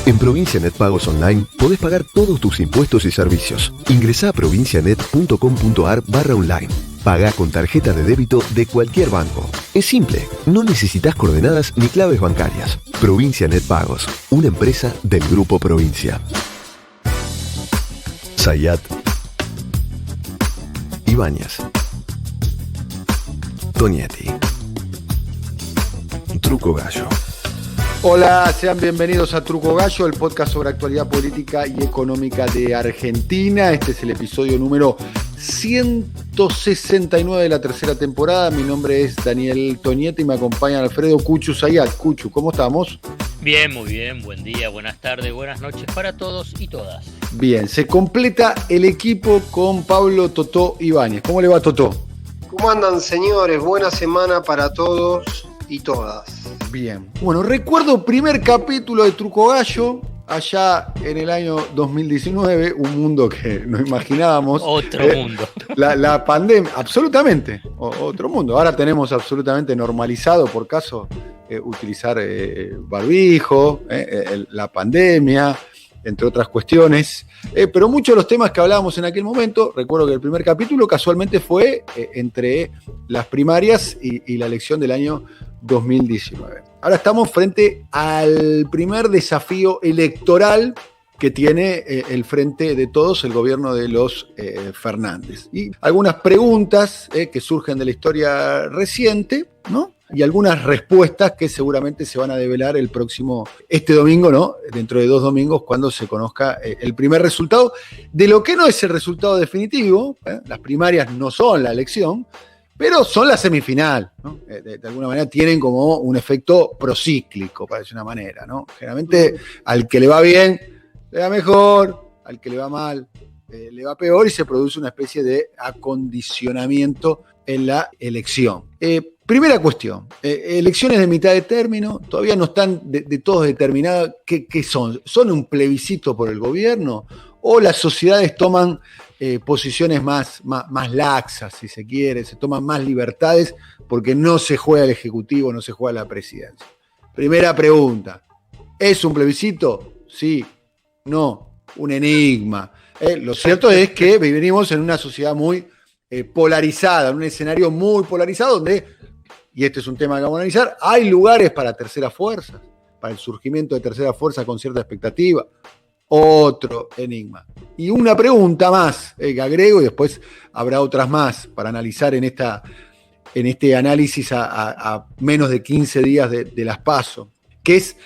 En Provincianet Pagos Online podés pagar todos tus impuestos y servicios. Ingresá a provincianet.com.ar/online. Pagá con tarjeta de débito de cualquier banco. Es simple, no necesitas coordenadas ni claves bancarias. Provincianet Pagos, una empresa del Grupo Provincia. Zayat. Ibáñez. Tonietti. Truco Gallo. Hola, sean bienvenidos a Truco Gallo, el podcast sobre actualidad política y económica de Argentina. Este es el episodio número 169 de la tercera temporada. Mi nombre es Daniel Tonietti y me acompaña Alfredo Cuchu Zayat. Cuchu, ¿cómo estamos? Bien, muy bien. Buen día, buenas tardes, buenas noches para todos y todas. Bien, se completa el equipo con Pablo Totó Ibáñez. ¿Cómo le va, Totó? ¿Cómo andan, señores? Buena semana para todos y todas. Bien. Bueno, recuerdo primer capítulo de Truco Gallo, allá en el año 2019, un mundo que no imaginábamos. Otro mundo. La pandemia, absolutamente, otro mundo. Ahora tenemos absolutamente normalizado, por caso, utilizar barbijo, la pandemia, entre otras cuestiones. Pero muchos de los temas que hablábamos en aquel momento, recuerdo que el primer capítulo casualmente fue entre las primarias y la elección del año 2019. Ahora estamos frente al primer desafío electoral que tiene el Frente de Todos, el gobierno de los Fernández. Y algunas preguntas que surgen de la historia reciente, ¿no? Y algunas respuestas que seguramente se van a develar este domingo, ¿no? Dentro de 2 domingos, cuando se conozca el primer resultado de lo que no es el resultado definitivo. Las primarias no son la elección, pero son la semifinal, ¿no? De alguna manera tienen como un efecto procíclico, para decir una manera, ¿no? Generalmente al que le va bien, le va mejor, al que le va mal, le va peor y se produce una especie de acondicionamiento en la elección. Primera cuestión, elecciones de mitad de término, todavía no están de todos determinadas qué son. ¿Son un plebiscito por el gobierno o las sociedades toman posiciones más laxas, si se quiere, se toman más libertades porque no se juega el Ejecutivo, no se juega la presidencia? Primera pregunta, ¿es un plebiscito? Sí, no, un enigma. Lo cierto es que vivimos en una sociedad muy polarizada, en un escenario muy polarizado donde, y este es un tema que vamos a analizar, hay lugares para terceras fuerzas, para el surgimiento de terceras fuerzas con cierta expectativa. Otro enigma. Y una pregunta más que agrego, y después habrá otras más para analizar en este análisis a menos de 15 días de las PASO, que es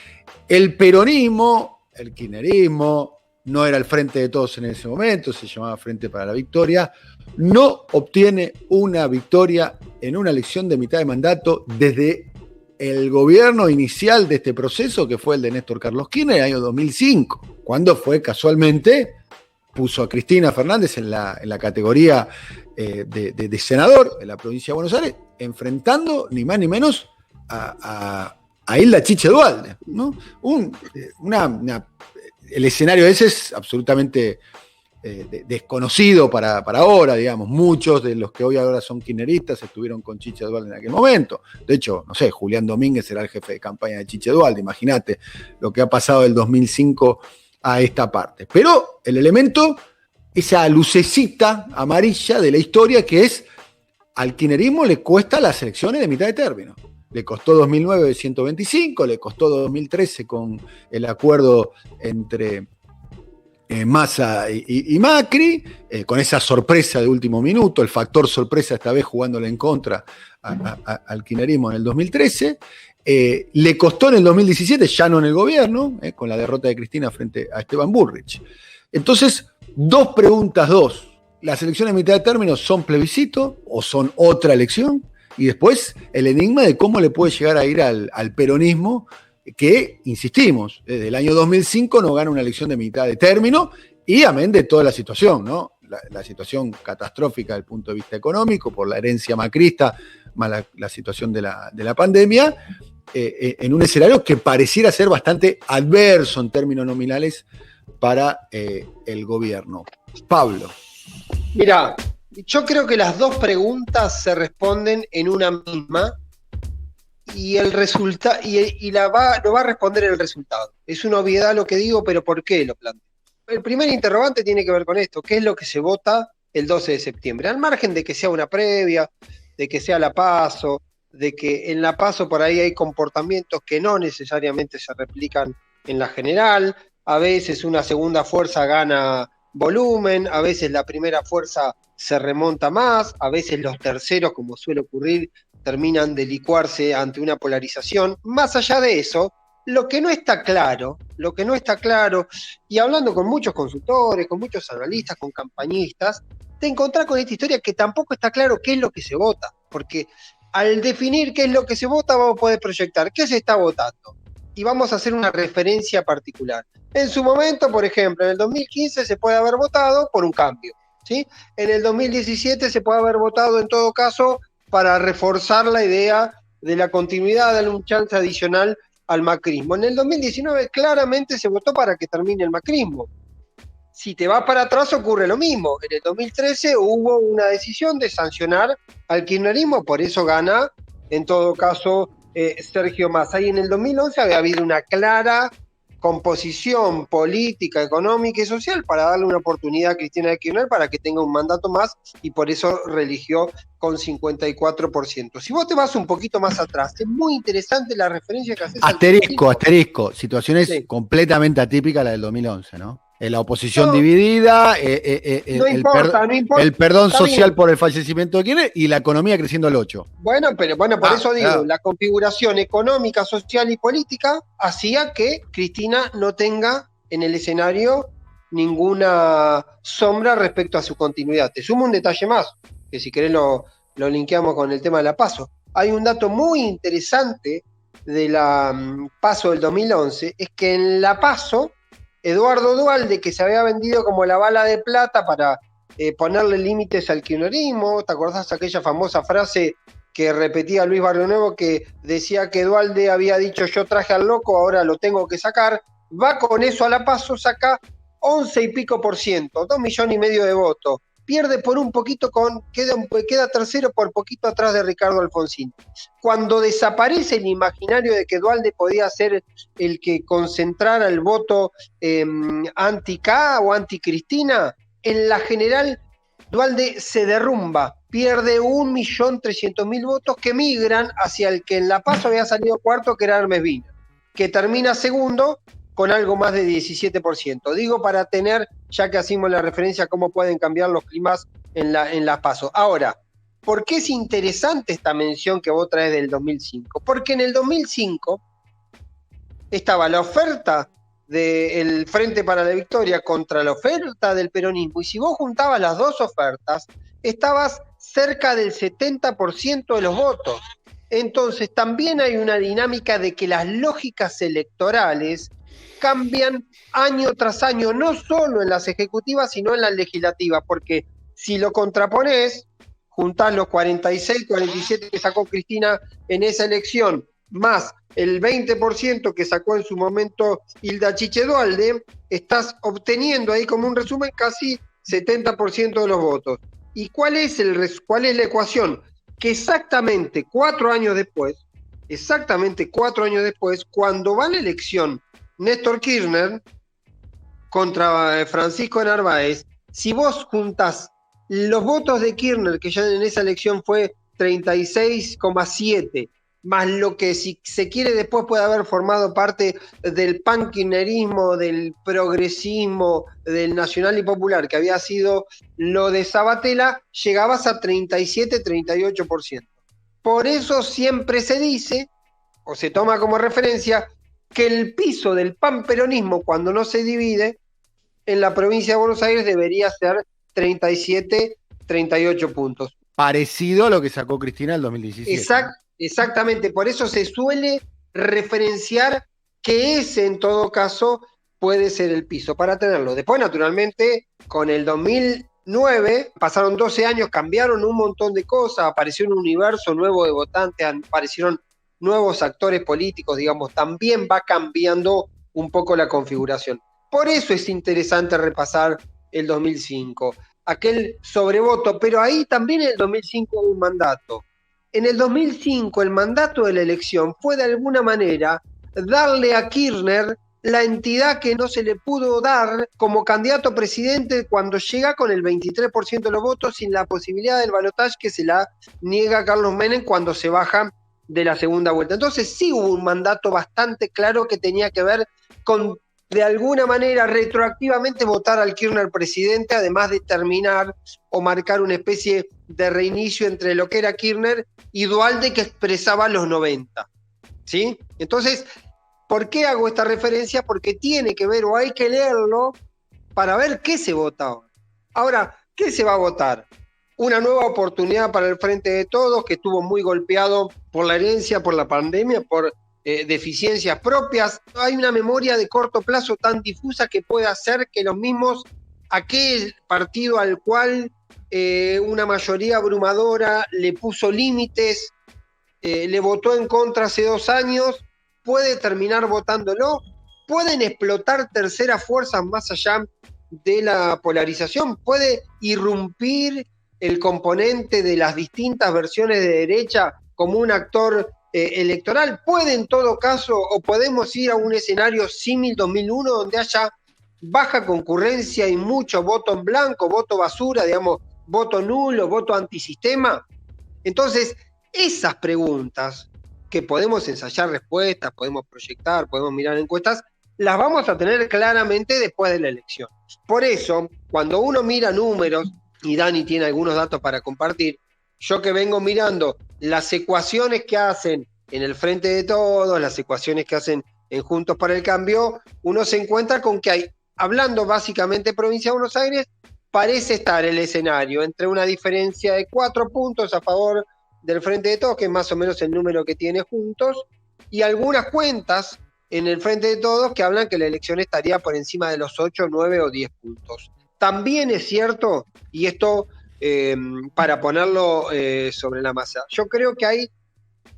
el peronismo, el kirchnerismo, no era el Frente de Todos en ese momento, se llamaba Frente para la Victoria, no obtiene una victoria en una elección de mitad de mandato desde el gobierno inicial de este proceso, que fue el de Néstor Carlos Kirchner en el año 2005, cuando fue casualmente, puso a Cristina Fernández en la categoría de senador en la provincia de Buenos Aires, enfrentando ni más ni menos a Hilda Chiche Duhalde, ¿no? El escenario ese es absolutamente desconocido para ahora, digamos. Muchos de los que hoy ahora son kirchneristas estuvieron con Chiche Duhalde en aquel momento. De hecho, no sé, Julián Domínguez era el jefe de campaña de Chiche Duhalde. Imagínate lo que ha pasado del 2005 a esta parte. Pero el elemento, esa lucecita amarilla de la historia, que es al kirchnerismo le cuesta las elecciones de mitad de término. Le costó 2009 125, le costó 2013 con el acuerdo entre Massa y Macri, con esa sorpresa de último minuto, el factor sorpresa esta vez jugándole en contra al kirchnerismo en el 2013. Le costó en el 2017, ya no en el gobierno, con la derrota de Cristina frente a Esteban Bullrich. Entonces, dos preguntas. ¿Las elecciones de mitad de término son plebiscito o son otra elección? Y después el enigma de cómo le puede llegar a ir al peronismo, que, insistimos, desde el año 2005 no gana una elección de mitad de término, y amén de toda la situación, ¿no? La situación catastrófica desde el punto de vista económico, por la herencia macrista, más la situación de la pandemia, en un escenario que pareciera ser bastante adverso en términos nominales para el gobierno. Pablo. Mira, yo creo que las dos preguntas se responden en una misma, y el resultado lo va a responder el resultado. Es una obviedad lo que digo, pero ¿por qué lo planteo? El primer interrogante tiene que ver con esto: ¿qué es lo que se vota el 12 de septiembre? Al margen de que sea una previa, de que sea la PASO, de que en la PASO por ahí hay comportamientos que no necesariamente se replican en la general. A veces una segunda fuerza gana volumen, a veces la primera fuerza se remonta más, a veces los terceros, como suele ocurrir, terminan de licuarse ante una polarización. Más allá de eso, lo que no está claro, y hablando con muchos consultores, con muchos analistas, con campañistas, te encontrás con esta historia que tampoco está claro qué es lo que se vota, porque al definir qué es lo que se vota, vamos a poder proyectar qué se está votando. Y vamos a hacer una referencia particular. En su momento, por ejemplo, en el 2015 se puede haber votado por un cambio, ¿sí? En el 2017 se puede haber votado, en todo caso, para reforzar la idea de la continuidad, darle un chance adicional al macrismo. En el 2019 claramente se votó para que termine el macrismo. Si te vas para atrás ocurre lo mismo. En el 2013 hubo una decisión de sancionar al kirchnerismo, por eso gana, en todo caso, Sergio Massa. Y en el 2011 había habido una clara composición política, económica y social para darle una oportunidad a Cristina de Kirchner para que tenga un mandato más, y por eso religió con 54%. Si vos te vas un poquito más atrás, es muy interesante la referencia que haces. Asterisco, situaciones completamente atípicas la del 2011, ¿no? La oposición dividida, no importa. El perdón Está social bien por el fallecimiento de Kirchner y la economía creciendo al 8%. Bueno, por eso digo, la configuración económica, social y política hacía que Cristina no tenga en el escenario ninguna sombra respecto a su continuidad. Te sumo un detalle más, que si querés lo linkeamos con el tema de la PASO. Hay un dato muy interesante de la PASO del 2011, es que en la PASO, Eduardo Duhalde, que se había vendido como la bala de plata para ponerle límites al kirchnerismo, ¿te acordás aquella famosa frase que repetía Luis Barrio Nuevo que decía que Duhalde había dicho yo traje al loco, ahora lo tengo que sacar? Va con eso a la PASO, saca 11 y pico %, 2,5 millones de votos. Pierde por un poquito, queda tercero por poquito atrás de Ricardo Alfonsín. Cuando desaparece el imaginario de que Duhalde podía ser el que concentrara el voto anti-K o anti-Cristina, en la general Duhalde se derrumba, pierde 1.300.000 votos que migran hacia el que en la PASO había salido cuarto, que era Hermes Wiener, que termina segundo con algo más de 17%. Digo, para tener, ya que hacemos la referencia a cómo pueden cambiar los climas en las PASO. Ahora, ¿por qué es interesante esta mención que vos traes del 2005? Porque en el 2005 estaba la oferta del Frente para la Victoria contra la oferta del peronismo, y si vos juntabas las dos ofertas, estabas cerca del 70% de los votos. Entonces también hay una dinámica de que las lógicas electorales cambian año tras año, no solo en las ejecutivas, sino en las legislativas, porque si lo contraponés, juntás los 46, 47 que sacó Cristina en esa elección, más el 20% que sacó en su momento Hilda Chiche Duhalde, estás obteniendo ahí, como un resumen, casi 70% de los votos. ¿Y cuál es la ecuación? Que exactamente 4 años después, cuando va la elección Néstor Kirchner contra Francisco Narváez, si vos juntás los votos de Kirchner, que ya en esa elección fue 36,7, más lo que, si se quiere, después puede haber formado parte del pankirchnerismo, del progresismo, del nacional y popular, que había sido lo de Sabatella, llegabas a 37-38%. Por eso siempre se dice, o se toma como referencia, que el piso del panperonismo, cuando no se divide, en la provincia de Buenos Aires debería ser 37-38 puntos. Parecido a lo que sacó Cristina en el 2017. Exactamente, por eso se suele referenciar que ese, en todo caso, puede ser el piso para tenerlo. Después, naturalmente, con el 2009, pasaron 12 años, cambiaron un montón de cosas, apareció un universo nuevo de votantes, aparecieron nuevos actores políticos, digamos, también va cambiando un poco la configuración. Por eso es interesante repasar el 2005, aquel sobrevoto, pero ahí también en el 2005 hubo un mandato. en el 2005 el mandato de la elección fue de alguna manera darle a Kirchner la entidad que no se le pudo dar como candidato a presidente cuando llega con el 23% de los votos sin la posibilidad del balotaje que se la niega a Carlos Menem cuando se baja de la segunda vuelta. Entonces sí hubo un mandato bastante claro que tenía que ver con, de alguna manera, retroactivamente votar al Kirchner presidente, además de terminar o marcar una especie de reinicio entre lo que era Kirchner y Duhalde, que expresaba los 90. ¿Sí? Entonces, ¿por qué hago esta referencia? Porque tiene que ver, o hay que leerlo, para ver qué se vota ahora. Ahora, ¿qué se va a votar? Una nueva oportunidad para el Frente de Todos, que estuvo muy golpeado por la herencia, por la pandemia, por deficiencias propias. Hay una memoria de corto plazo tan difusa que puede hacer que los mismos, aquel partido al cual una mayoría abrumadora le puso límites, le votó en contra hace 2 años, puede terminar votándolo, pueden explotar terceras fuerzas más allá de la polarización, puede irrumpir el componente de las distintas versiones de derecha como un actor electoral, puede en todo caso, o podemos ir a un escenario símil 2001 donde haya baja concurrencia y mucho voto en blanco, voto basura, digamos, voto nulo, voto antisistema. Entonces, esas preguntas que podemos ensayar respuestas, podemos proyectar, podemos mirar encuestas, las vamos a tener claramente después de la elección. Por eso, cuando uno mira números, y Dani tiene algunos datos para compartir, yo que vengo mirando las ecuaciones que hacen en el Frente de Todos, las ecuaciones que hacen en Juntos para el Cambio, uno se encuentra con que hay, hablando básicamente de Provincia de Buenos Aires, parece estar el escenario entre una diferencia de 4 puntos a favor del Frente de Todos, que es más o menos el número que tiene Juntos, y algunas cuentas en el Frente de Todos que hablan que la elección estaría por encima de los 8, 9 o 10 puntos. También es cierto, y esto para ponerlo sobre la masa, yo creo que hay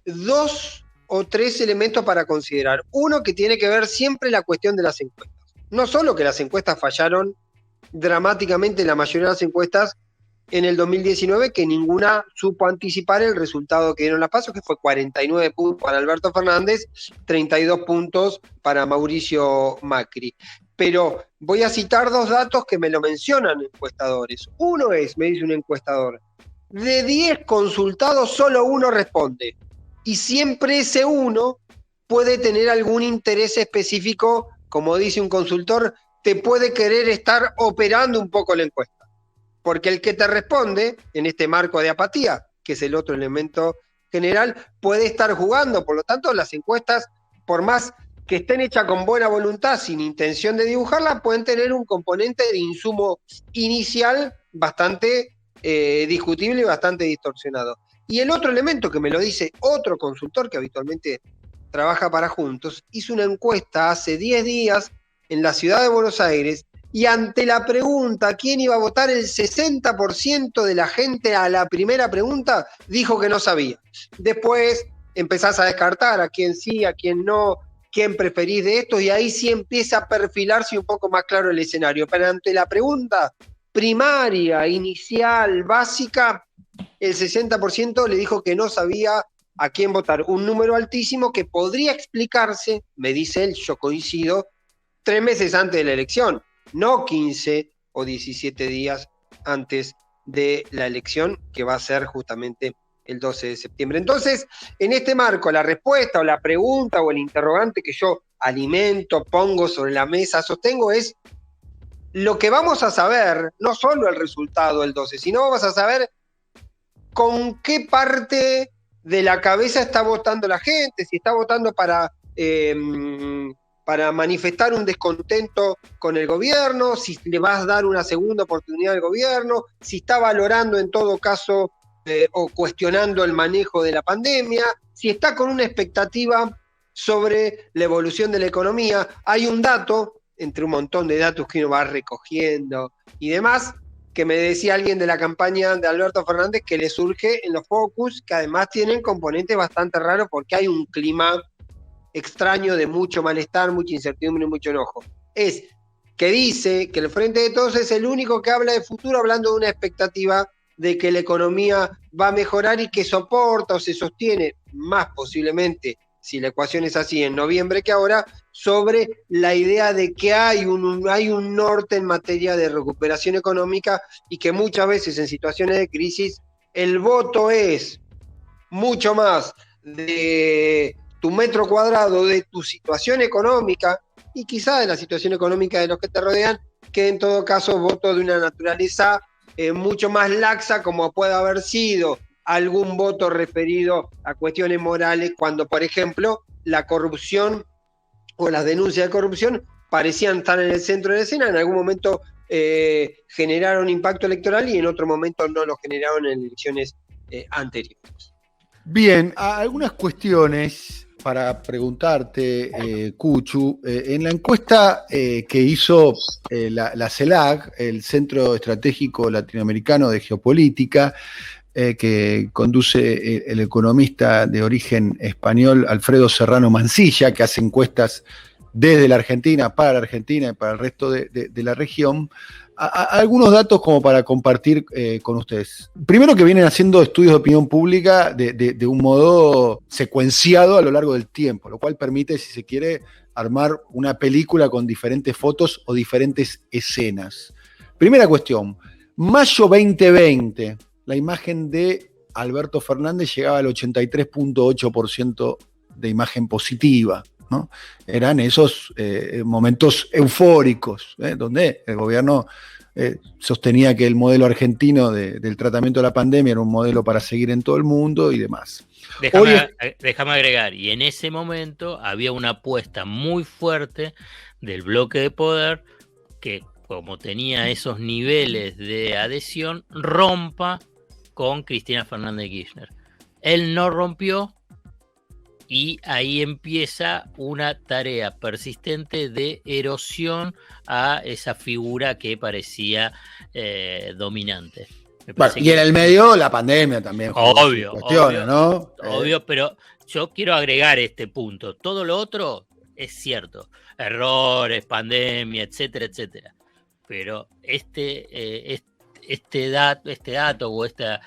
2 o 3 elementos para considerar. Uno, que tiene que ver siempre la cuestión de las encuestas. No solo que las encuestas fallaron dramáticamente, la mayoría de las encuestas en el 2019, que ninguna supo anticipar el resultado que dieron las PASO, que fue 49 puntos para Alberto Fernández, 32 puntos para Mauricio Macri. Pero voy a citar 2 datos que me lo mencionan encuestadores. Uno es, me dice un encuestador, de 10 consultados solo 1 responde. Y siempre ese 1 puede tener algún interés específico, como dice un consultor, te puede querer estar operando un poco la encuesta. Porque el que te responde, en este marco de apatía, que es el otro elemento general, puede estar jugando. Por lo tanto, las encuestas, por más que estén hechas con buena voluntad, sin intención de dibujarla, pueden tener un componente de insumo inicial bastante discutible y bastante distorsionado. Y el otro elemento que me lo dice otro consultor que habitualmente trabaja para Juntos, hizo una encuesta hace 10 días en la ciudad de Buenos Aires, y ante la pregunta ¿quién iba a votar?, el 60% de la gente a la primera pregunta dijo que no sabía. Después empezás a descartar a quién sí, a quién no, quién preferís de estos, y ahí sí empieza a perfilarse un poco más claro el escenario. Pero ante la pregunta primaria, inicial, básica, el 60% le dijo que no sabía a quién votar. Un número altísimo que podría explicarse, me dice él, yo coincido, 3 meses antes de la elección, no 15 o 17 días antes de la elección, que va a ser justamente el 12 de septiembre. Entonces, en este marco, la respuesta o la pregunta o el interrogante que yo alimento, pongo sobre la mesa, sostengo, es lo que vamos a saber, no solo el resultado del 12, sino vamos a saber con qué parte de la cabeza está votando la gente, si está votando para manifestar un descontento con el gobierno, si le vas a dar una segunda oportunidad al gobierno, si está valorando en todo caso o cuestionando el manejo de la pandemia, si está con una expectativa sobre la evolución de la economía. Hay un dato, entre un montón de datos que uno va recogiendo y demás, que me decía alguien de la campaña de Alberto Fernández que le surge en los focus, que además tienen componentes bastante raros porque hay un clima extraño de mucho malestar, mucha incertidumbre y mucho enojo. Es que dice que el Frente de Todos es el único que habla de futuro hablando de una expectativa de que la economía va a mejorar y que soporta o se sostiene, más posiblemente, si la ecuación es así, en noviembre que ahora, sobre la idea de que hay un norte en materia de recuperación económica y que muchas veces en situaciones de crisis el voto es mucho más de tu metro cuadrado, de tu situación económica y quizá de la situación económica de los que te rodean, que en todo caso voto de una naturaleza mucho más laxa, como puede haber sido algún voto referido a cuestiones morales, cuando, por ejemplo, la corrupción o las denuncias de corrupción parecían estar en el centro de la escena, en algún momento generaron impacto electoral y en otro momento no lo generaron en elecciones anteriores. Bien, algunas cuestiones para preguntarte, Cuchu. En la encuesta que hizo la CELAC, el Centro Estratégico Latinoamericano de Geopolítica, que conduce el economista de origen español Alfredo Serrano Mansilla, que hace encuestas desde la Argentina y para el resto de la región, algunos datos como para compartir con ustedes. Primero, que vienen haciendo estudios de opinión pública de un modo secuenciado a lo largo del tiempo, lo cual permite, si se quiere, armar una película con diferentes fotos o diferentes escenas. Primera cuestión, mayo 2020, la imagen de Alberto Fernández llegaba al 83.8% de imagen positiva, ¿no? Eran esos momentos eufóricos, donde el gobierno sostenía que el modelo argentino del tratamiento de la pandemia era un modelo para seguir en todo el mundo y demás. Déjame agregar, y en ese momento había una apuesta muy fuerte del bloque de poder que, como tenía esos niveles de adhesión, rompa con Cristina Fernández de Kirchner. Él no rompió, y ahí empieza una tarea persistente de erosión a esa figura que parecía dominante. Bueno, y en el medio la pandemia también. Obvio, ¿no? Obvio, pero yo quiero agregar este punto. Todo lo otro es cierto. Errores, pandemia, etcétera, etcétera. Pero este dato o esta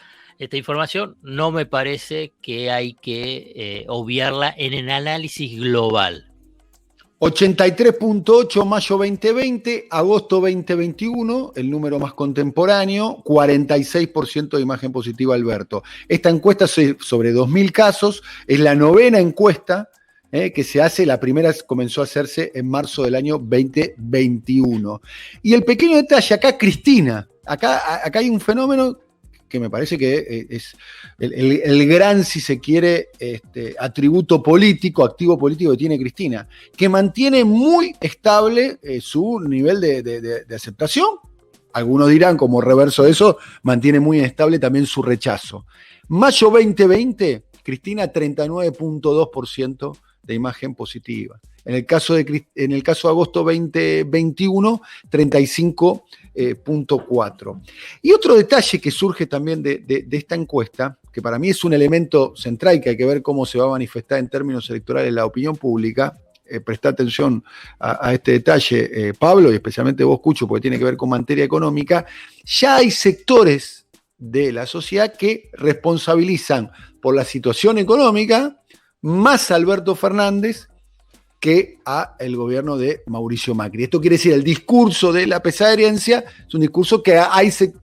información no me parece que hay que obviarla en el análisis global. 83.8 mayo 2020, agosto 2021, el número más contemporáneo, 46% de imagen positiva Alberto. Esta encuesta sobre 2.000 casos es la novena encuesta que se hace, la primera comenzó a hacerse en marzo del año 2021. Y el pequeño detalle, acá Cristina, acá hay un fenómeno que me parece que es el gran, si se quiere, atributo político, activo político que tiene Cristina, que mantiene muy estable su nivel de aceptación. Algunos dirán, como reverso de eso, mantiene muy estable también su rechazo. Mayo 2020, Cristina 39.2% de imagen positiva. En el caso de agosto 2021, 35.4. Y otro detalle que surge también de esta encuesta, que para mí es un elemento central y que hay que ver cómo se va a manifestar en términos electorales la opinión pública, presta atención a este detalle, Pablo, y especialmente vos, Cucho, porque tiene que ver con materia económica. Ya hay sectores de la sociedad que responsabilizan por la situación económica más a Alberto Fernández que a el gobierno de Mauricio Macri. Esto quiere decir, el discurso de la pesada herencia es un discurso que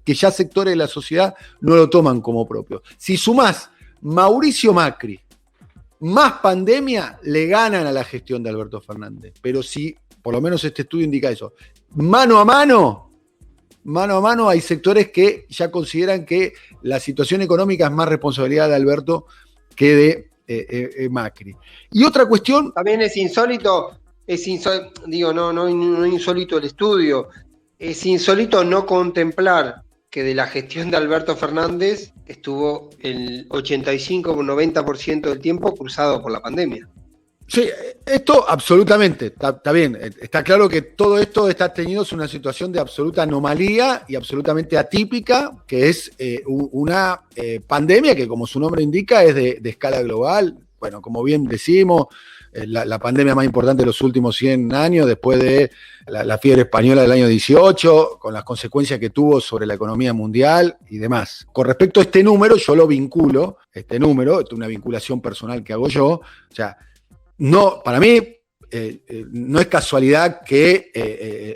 ya sectores de la sociedad no lo toman como propio. Si sumás Mauricio Macri más pandemia, le ganan a la gestión de Alberto Fernández. Pero si, por lo menos este estudio indica eso, mano a mano hay sectores que ya consideran que la situación económica es más responsabilidad de Alberto que de Macri. Y otra cuestión. También es insólito, no insólito el estudio, es insólito no contemplar que de la gestión de Alberto Fernández estuvo el 85 o 90% del tiempo cruzado por la pandemia. Sí, esto absolutamente, está bien, está claro que todo esto está teniendo una situación de absoluta anomalía y absolutamente atípica, que es una pandemia que, como su nombre indica, es de escala global. Bueno, como bien decimos, la pandemia más importante de los últimos 100 años, después de la fiebre española del año 18, con las consecuencias que tuvo sobre la economía mundial y demás. Con respecto a este número, yo lo vinculo, esto es una vinculación personal que hago yo, o sea, no, para mí, no es casualidad que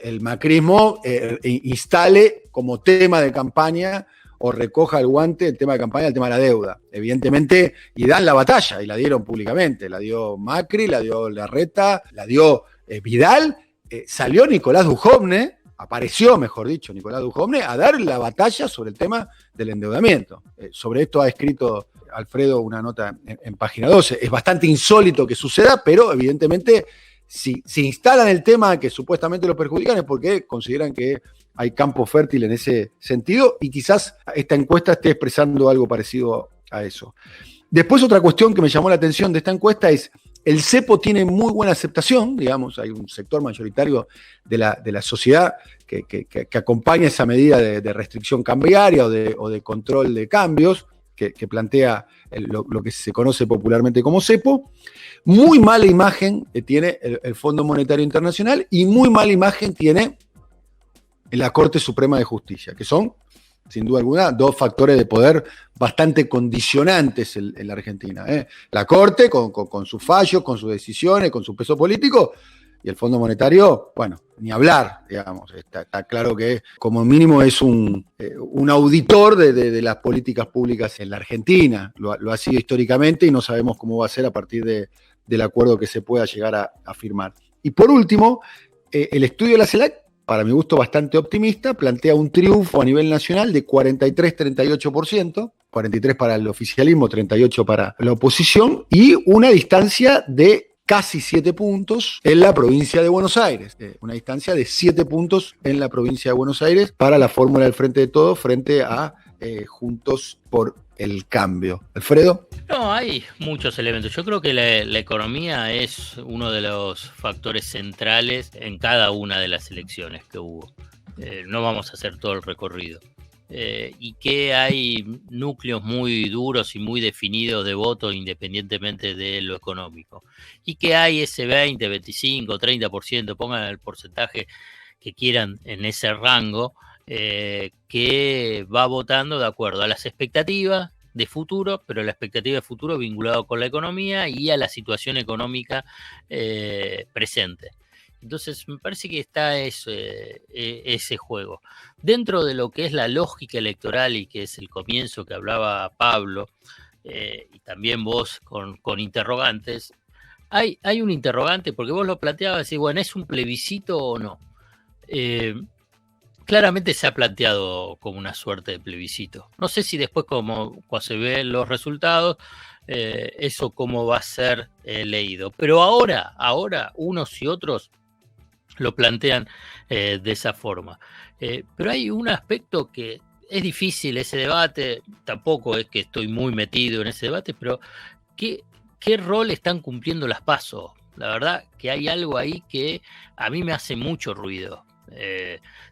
el macrismo instale como tema de campaña o recoja el guante el tema de campaña, el tema de la deuda. Evidentemente, y dan la batalla, y la dieron públicamente. La dio Macri, la dio Larreta, la dio Vidal. Salió Nicolás Dujovne, apareció, mejor dicho, Nicolás Dujovne, a dar la batalla sobre el tema del endeudamiento. Sobre esto ha escrito Alfredo una nota en página 12. Es bastante insólito que suceda, pero evidentemente si instalan el tema que supuestamente lo perjudican es porque consideran que hay campo fértil en ese sentido y quizás esta encuesta esté expresando algo parecido a eso. Después otra cuestión que me llamó la atención de esta encuesta es el cepo tiene muy buena aceptación, digamos, hay un sector mayoritario de la sociedad que acompaña esa medida de restricción cambiaria o de control de cambios que plantea lo que se conoce popularmente como cepo. Muy mala imagen tiene el Fondo Monetario Internacional y muy mala imagen tiene la Corte Suprema de Justicia, que son, sin duda alguna, dos factores de poder bastante condicionantes en la Argentina. La Corte, con sus fallos, con sus decisiones, con su peso político, y el Fondo Monetario, bueno, ni hablar, digamos. Está claro que como mínimo es un auditor de las políticas públicas en la Argentina. Lo ha sido históricamente y no sabemos cómo va a ser a partir del acuerdo que se pueda llegar a firmar. Y por último, el estudio de la CELAC, para mi gusto bastante optimista, plantea un triunfo a nivel nacional de 43-38%, 43 para el oficialismo, 38 para la oposición, y una distancia de casi 7 puntos en la provincia de Buenos Aires. Una distancia de 7 puntos en la provincia de Buenos Aires para la fórmula del Frente de Todos frente a Juntos por el Cambio. ¿Alfredo? No, hay muchos elementos. Yo creo que la economía es uno de los factores centrales en cada una de las elecciones que hubo. No vamos a hacer todo el recorrido. Y que hay núcleos muy duros y muy definidos de voto independientemente de lo económico. Y que hay ese 20, 25, 30%, pongan el porcentaje que quieran en ese rango, que va votando de acuerdo a las expectativas de futuro, pero la expectativa de futuro vinculado con la economía y a la situación económica presente. Entonces me parece que está ese juego. Dentro de lo que es la lógica electoral y que es el comienzo que hablaba Pablo, y también vos con interrogantes, hay un interrogante, porque vos lo planteabas, y bueno, ¿es un plebiscito o no? Claramente se ha planteado como una suerte de plebiscito. No sé si después, cuando se ven los resultados, eso cómo va a ser leído. Pero ahora unos y otros lo plantean de esa forma. Pero hay un aspecto que es difícil, ese debate, tampoco es que estoy muy metido en ese debate, pero ¿qué rol están cumpliendo las PASO? La verdad que hay algo ahí que a mí me hace mucho ruido.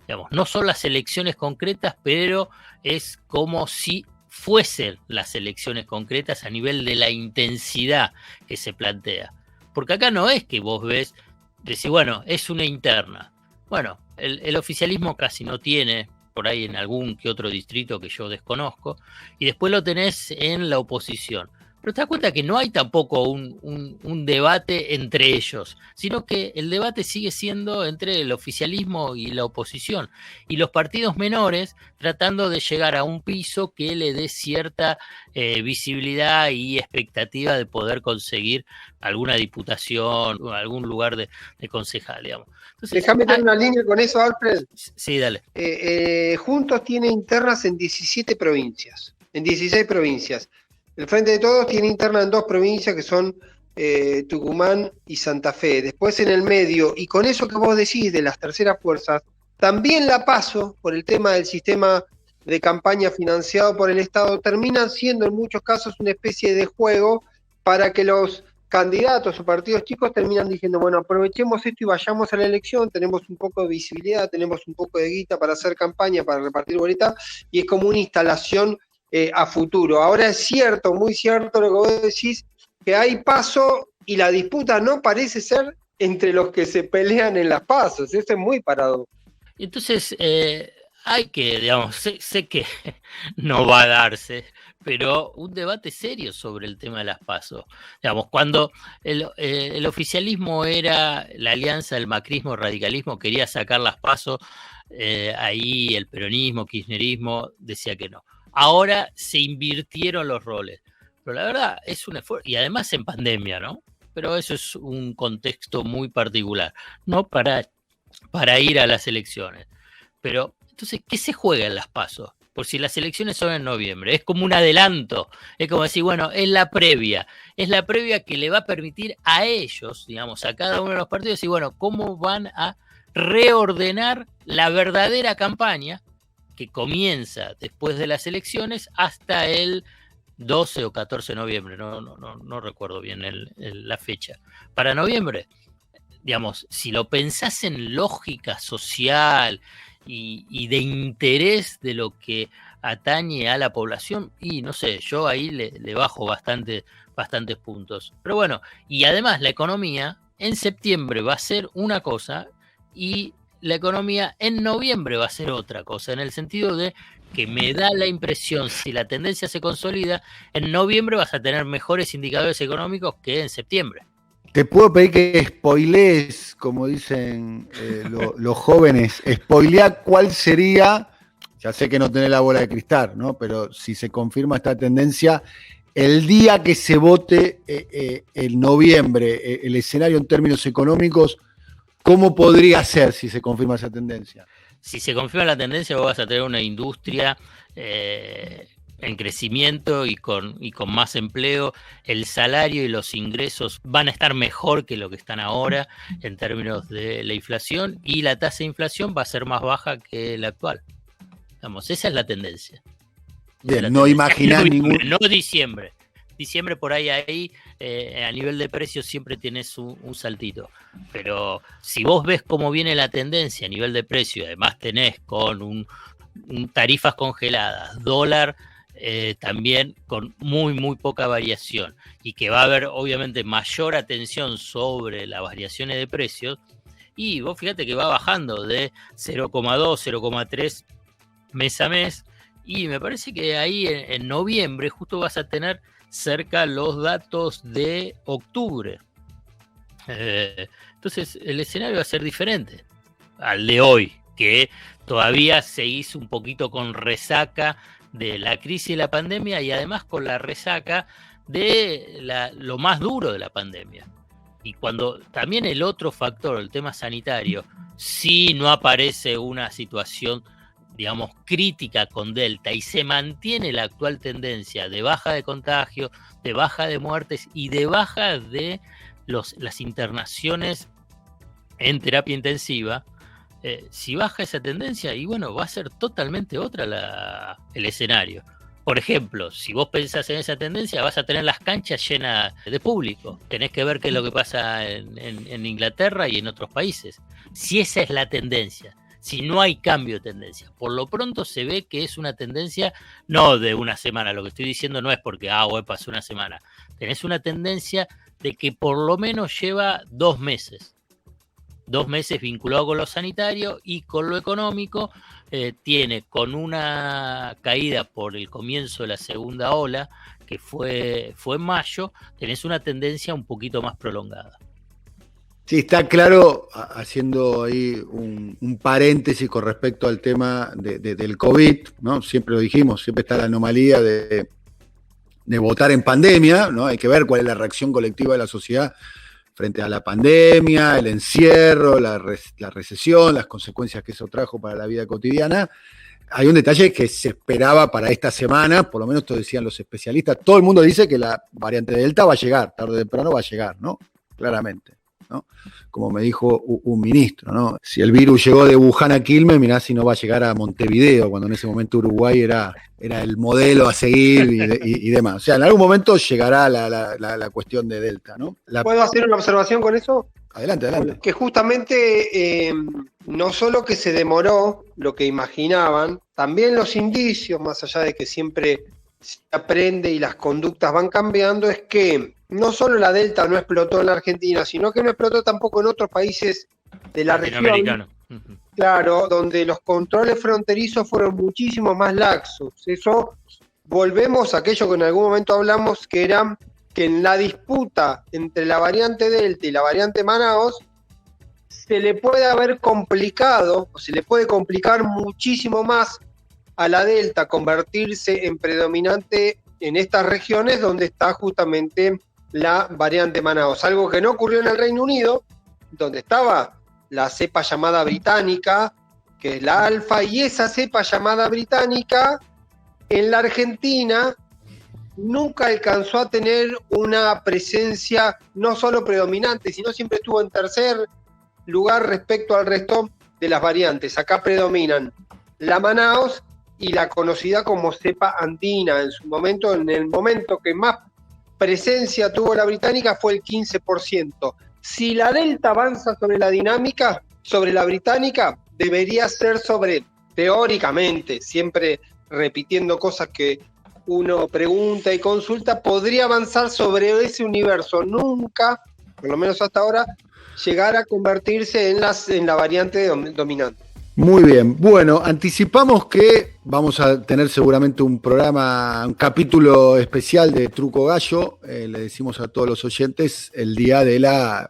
Digamos, no son las elecciones concretas, pero es como si fuesen las elecciones concretas a nivel de la intensidad que se plantea. Porque acá no es que vos ves, decís, bueno, es una interna. Bueno, el oficialismo casi no tiene, por ahí en algún que otro distrito que yo desconozco, y después lo tenés en la oposición. Pero te das cuenta que no hay tampoco un debate entre ellos, sino que el debate sigue siendo entre el oficialismo y la oposición. Y los partidos menores tratando de llegar a un piso que le dé cierta visibilidad y expectativa de poder conseguir alguna diputación o algún lugar de concejal, digamos. Entonces, déjame dar una línea con eso, Alfred. Sí, dale. Juntos tiene internas en 17 provincias, en 16 provincias. El Frente de Todos tiene interna en 2 provincias que son Tucumán y Santa Fe. Después en el medio, y con eso que vos decís de las terceras fuerzas, también la PASO, por el tema del sistema de campaña financiado por el Estado, terminan siendo en muchos casos una especie de juego para que los candidatos o partidos chicos terminan diciendo, bueno, aprovechemos esto y vayamos a la elección, tenemos un poco de visibilidad, tenemos un poco de guita para hacer campaña, para repartir boletas, y es como una instalación a futuro. Ahora es cierto, muy cierto lo que vos decís, que hay PASO y la disputa no parece ser entre los que se pelean en las PASO. Eso es muy paradójico. Entonces, hay que, digamos, sé que no va a darse, pero un debate serio sobre el tema de las PASO. Digamos, cuando el oficialismo era la alianza del macrismo, radicalismo, quería sacar las PASO, ahí el peronismo, kirchnerismo decía que no. Ahora se invirtieron los roles, pero la verdad es un esfuerzo, y además en pandemia, ¿no? Pero eso es un contexto muy particular, no para ir a las elecciones. Pero, entonces, ¿qué se juega en las PASO? Por si las elecciones son en noviembre, es como un adelanto, es como decir, bueno, es la previa que le va a permitir a ellos, digamos, a cada uno de los partidos, y bueno, cómo van a reordenar la verdadera campaña que comienza después de las elecciones hasta el 12 o 14 de noviembre, no recuerdo bien la fecha. Para noviembre, digamos, si lo pensás en lógica social y de interés de lo que atañe a la población, y no sé, yo ahí le bajo bastantes puntos. Pero bueno, y además la economía en septiembre va a ser una cosa y la economía en noviembre va a ser otra cosa, en el sentido de que me da la impresión, si la tendencia se consolida, en noviembre vas a tener mejores indicadores económicos que en septiembre. Te puedo pedir que spoilees, como dicen los jóvenes, spoilear cuál sería, ya sé que no tenés la bola de cristal, ¿no? Pero si se confirma esta tendencia, el día que se vote en noviembre, el escenario en términos económicos, ¿cómo podría ser si se confirma esa tendencia? Si se confirma la tendencia, vos vas a tener una industria en crecimiento y con más empleo. El salario y los ingresos van a estar mejor que lo que están ahora en términos de la inflación, y la tasa de inflación va a ser más baja que la actual. Vamos, esa es la tendencia. Bien, no imaginar ningún... No diciembre. Diciembre por ahí a nivel de precios siempre tenés un saltito, pero si vos ves cómo viene la tendencia a nivel de precio, además tenés con un tarifas congeladas, dólar también con muy poca variación, y que va a haber obviamente mayor atención sobre las variaciones de precios, y vos fíjate que va bajando de 0,2, 0,3 mes a mes, y me parece que ahí en noviembre justo vas a tener cerca los datos de octubre. Entonces el escenario va a ser diferente al de hoy, que todavía seguís un poquito con resaca de la crisis y la pandemia, y además con la resaca de lo más duro de la pandemia. Y cuando también el otro factor, el tema sanitario, si no aparece una situación, digamos, crítica con Delta y se mantiene la actual tendencia de baja de contagio, de baja de muertes y de baja de las internaciones en terapia intensiva, si baja esa tendencia, y bueno, va a ser totalmente otra el escenario. Por ejemplo, si vos pensás en esa tendencia, vas a tener las canchas llenas de público. Tenés que ver qué es lo que pasa en Inglaterra y en otros países. Si esa es la tendencia, si no hay cambio de tendencia. Por lo pronto se ve que es una tendencia no de una semana. Lo que estoy diciendo no es porque, pasó una semana. Tenés una tendencia de que por lo menos lleva 2 meses. 2 meses vinculado con lo sanitario y con lo económico. Tiene con una caída por el comienzo de la segunda ola, que fue en mayo, tenés una tendencia un poquito más prolongada. Sí, está claro, haciendo ahí un paréntesis con respecto al tema del COVID, ¿no? Siempre lo dijimos, siempre está la anomalía de votar en pandemia, ¿no? Hay que ver cuál es la reacción colectiva de la sociedad frente a la pandemia, el encierro, la recesión, las consecuencias que eso trajo para la vida cotidiana. Hay un detalle que se esperaba para esta semana, por lo menos esto decían los especialistas. Todo el mundo dice que la variante Delta va a llegar, tarde o temprano va a llegar, ¿no? Claramente, ¿no? Como me dijo un ministro, ¿no? Si el virus llegó de Wuhan a Quilmes, mirá si no va a llegar a Montevideo, cuando en ese momento Uruguay era el modelo a seguir y demás. O sea, en algún momento llegará la cuestión de Delta, ¿no? ¿Puedo hacer una observación con eso? Adelante. Que justamente no solo que se demoró lo que imaginaban, también los indicios, más allá de que siempre se aprende y las conductas van cambiando, es que no solo la Delta no explotó en la Argentina, sino que no explotó tampoco en otros países de la región. Claro, donde los controles fronterizos fueron muchísimo más laxos. Eso, volvemos a aquello que en algún momento hablamos, que era que en la disputa entre la variante Delta y la variante Manaos, se le puede haber complicado, o se le puede complicar muchísimo más a la Delta convertirse en predominante en estas regiones donde está justamente la variante Manaos. Algo que no ocurrió en el Reino Unido, donde estaba la cepa llamada británica, que es la alfa, y esa cepa llamada británica en la Argentina nunca alcanzó a tener una presencia no solo predominante, sino siempre estuvo en tercer lugar respecto al resto de las variantes. Acá predominan la Manaos y la conocida como cepa andina. En su momento, en el momento que más presencia tuvo la británica fue el 15%. Si la Delta avanza sobre la dinámica, sobre la británica, debería ser sobre, teóricamente, siempre repitiendo cosas que uno pregunta y consulta, podría avanzar sobre ese universo. Nunca, por lo menos hasta ahora, llegar a convertirse en la variante dominante. Muy bien, bueno, anticipamos que vamos a tener seguramente un programa, un capítulo especial de Truco Gallo, le decimos a todos los oyentes, el día de las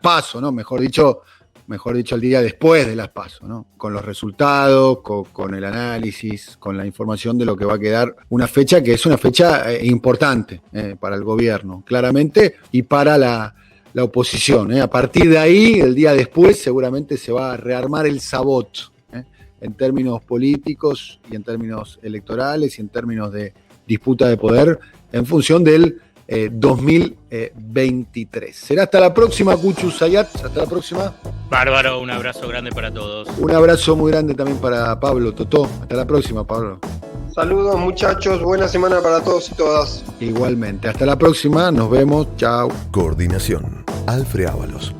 PASO, ¿no? Mejor dicho, el día después de las PASO, ¿no? Con los resultados, con el análisis, con la información de lo que va a quedar una fecha que es una fecha importante para el gobierno, claramente, y para la oposición. A partir de ahí, el día después, seguramente se va a rearmar el sabot en términos políticos y en términos electorales y en términos de disputa de poder en función del 2023. Será hasta la próxima, Cuchu Zayat. Hasta la próxima. Bárbaro, un abrazo grande para todos. Un abrazo muy grande también para Pablo Totó. Hasta la próxima, Pablo. Saludos, muchachos, buena semana para todos y todas. Igualmente, hasta la próxima, nos vemos, chao. Coordinación, Alfred Ábalos.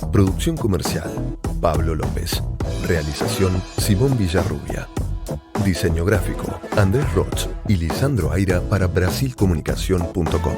Producción comercial, Pablo López. Realización, Simón Villarrubia. Diseño gráfico, Andrés Roch y Lisandro Aira para brasilcomunicación.com.